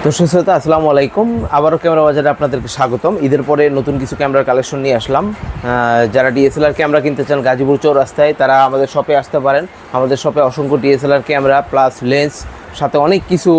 শ্রোতা আসসালামু আলাইকুম। আবারও ক্যামেরা বাজারে আপনাদেরকে স্বাগতম। ঈদের পরে নতুন কিছু ক্যামেরার কালেকশন নিয়ে আসলাম। যারা ডিএসএলআর ক্যামেরা কিনতে চান গাজীপুর চৌরাস্তায় তারা আমাদের শপে আসতে পারেন। আমাদের শপে অসংখ্য ডিএসএলআর ক্যামেরা প্লাস লেন্স সাথে অনেক কিছু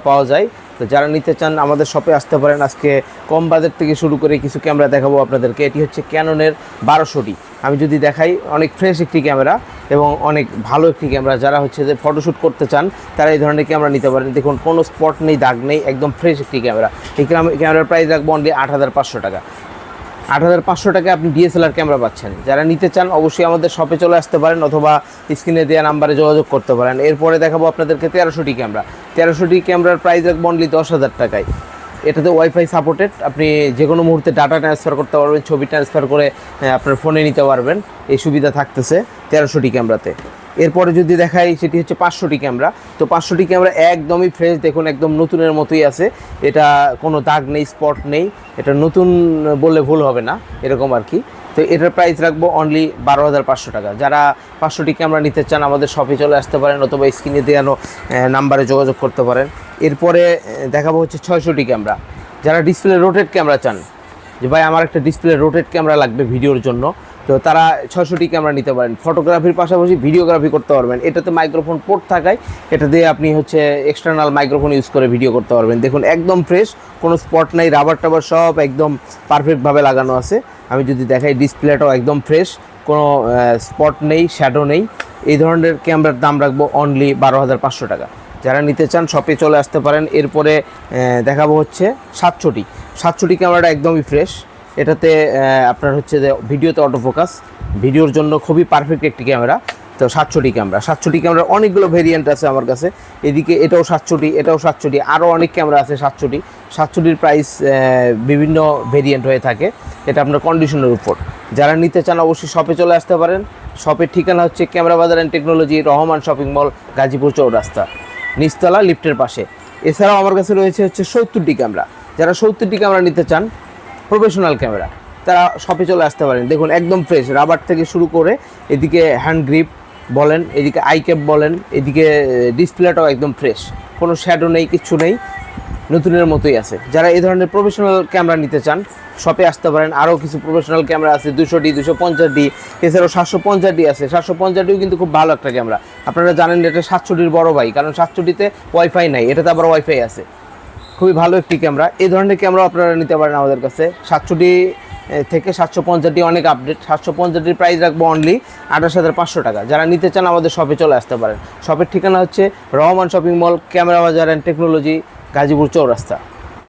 পাওয়া যায়। তো যারা নিতে চান আমাদের শপে আসতে পারেন। আজকে কম বাজেট থেকে শুরু করে কিছু ক্যামেরা দেখাবো আপনাদেরকে। এটি হচ্ছে ক্যাননের 1200D। আমি যদি দেখাই, অনেক ফ্রেশ একটি ক্যামেরা এবং অনেক ভালো একটি ক্যামেরা। যারা হচ্ছে যে ফটোশ্যুট করতে চান তারা এই ধরনের ক্যামেরা নিতে পারেন। দেখুন কোনো স্পট নেই, দাগ নেই, একদম ফ্রেশ একটি ক্যামেরা। এই ক্যামেরার প্রাইস রাখবো অনলি 8500 টাকা। 8500 টাকায় আপনি ডিএসএলআর ক্যামেরা পাচ্ছেন। যারা নিতে চান অবশ্যই আমাদের শপে চলে আসতে পারেন অথবা স্ক্রিনে দেওয়া নাম্বারে যোগাযোগ করতে পারেন। এরপরে দেখাবো আপনাদেরকে 1300D ক্যামেরা। 1300D ক্যামেরার প্রাইস রাখবো অনলি 10,000 টাকায়। এটাতে ওয়াইফাই সাপোর্টেড, আপনি যে কোনো মুহূর্তে ডাটা ট্রান্সফার করতে পারবেন, ছবি ট্রান্সফার করে আপনার ফোনে নিতে পারবেন। এই সুবিধা থাকতেছে 1300D ক্যামেরাতে। এরপরে যদি দেখাই সেটি হচ্ছে 500D ক্যামেরা। তো 500D ক্যামেরা একদমই ফ্রেশ, দেখুন একদম নতুনের মতোই আছে। এটা কোনো দাগ নেই, স্পট নেই, এটা নতুন বললে ভুল হবে না, এরকম আর কি। তো এটার প্রাইস রাখবো অনলি 12,500 টাকা। যারা 500D ক্যামেরা নিতে চান আমাদের শপে চলে আসতে পারেন অথবা স্ক্রিনে দেওয়ানো নাম্বারে যোগাযোগ করতে পারেন। এরপরে দেখাবো হচ্ছে 600D ক্যামেরা। যারা ডিসপ্লে রোটেট ক্যামেরা চান, যে ভাই আমার একটা ডিসপ্লে রোটেট ক্যামেরা লাগবে ভিডিওর জন্য, তো তারা 600D ক্যামেরা নিতে পারেন। ফটোগ্রাফির পাশাপাশি ভিডিওগ্রাফি করতে পারবেন। এটাতে মাইক্রোফোন পোর্ট থাকায় এটা দিয়ে আপনি হচ্ছে এক্সটার্নাল মাইক্রোফোন ইউজ করে ভিডিও করতে পারবেন। দেখুন একদম ফ্রেশ, কোনো স্পট নাই, রাবার টাবার সব একদম পারফেক্টভাবে লাগানো আছে। আমি যদি দেখাই ডিসপ্লেটাও একদম ফ্রেশ, কোনো স্পট নেই, শ্যাডো নেই। এই ধরনের ক্যামেরার দাম রাখবো অনলি 12,500 টাকা। যারা নিতে চান শপে চলে আসতে পারেন। এরপরে দেখাবো হচ্ছে 700D। 700D ক্যামেরাটা একদমই ফ্রেশ। এটাতে আপনার হচ্ছে যে ভিডিওতে অটোফোকাস, ভিডিওর জন্য খুবই পারফেক্ট একটি ক্যামেরা। তো 700D ক্যামেরা। 700D ক্যামেরার অনেকগুলো ভেরিয়েন্ট আছে আমার কাছে। এদিকে এটাও 700D, এটাও 700D, আরও অনেক ক্যামেরা আছে 700D। 700Dর প্রাইস বিভিন্ন ভেরিয়েন্ট হয়ে থাকে, এটা আপনার কন্ডিশনের উপর। যারা নিতে চান অবশ্যই শপে চলে আসতে পারেন। শপের ঠিকানা হচ্ছে ক্যামেরা বাজার and technology, Rahman shopping mall, Gazipur চৌরাস্তা, নিচতলা, লিফটের পাশে। এছাড়াও আমার কাছে রয়েছে হচ্ছে 70D ক্যামেরা। যারা 70D ক্যামেরা নিতে চান, প্রফেশনাল ক্যামেরা, তারা শপে চলে আসতে পারেন। দেখুন একদম ফ্রেশ, রাবার থেকে শুরু করে এদিকে হ্যান্ড গ্রিপ বলেন, এদিকে আই ক্যাপ বলেন, এদিকে ডিসপ্লেটাও একদম ফ্রেশ, কোনো শ্যাডো নেই, কিচ্ছু নেই, নতুনের মতোই আছে। যারা এই ধরনের প্রফেশনাল ক্যামেরা নিতে চান শপে আসতে পারেন। আরও কিছু প্রফেশনাল ক্যামেরা আছে 200D, 250D, এছাড়াও 750D আছে। 750Dও কিন্তু খুব ভালো একটা ক্যামেরা। আপনারা জানেন এটা 700Dর বড় ভাই, কারণ 700Dতে ওয়াইফাই নাই, এটাতে আবার ওয়াইফাই আছে। খুবই ভালো একটি ক্যামেরা। এই ধরনের ক্যামেরা আপনারা নিতে পারেন আমাদের কাছে। 700D থেকে 750D অনেক আপডেট। 750Dর প্রাইস রাখবো অনলি 28,500 টাকা। যারা নিতে চান আমাদের শপে চলে আসতে পারেন। শপের ঠিকানা হচ্ছে রহমান শপিং মল, ক্যামেরা বাজার অ্যান্ড টেকনোলজি, গাজীপুর চৌরাস্তা।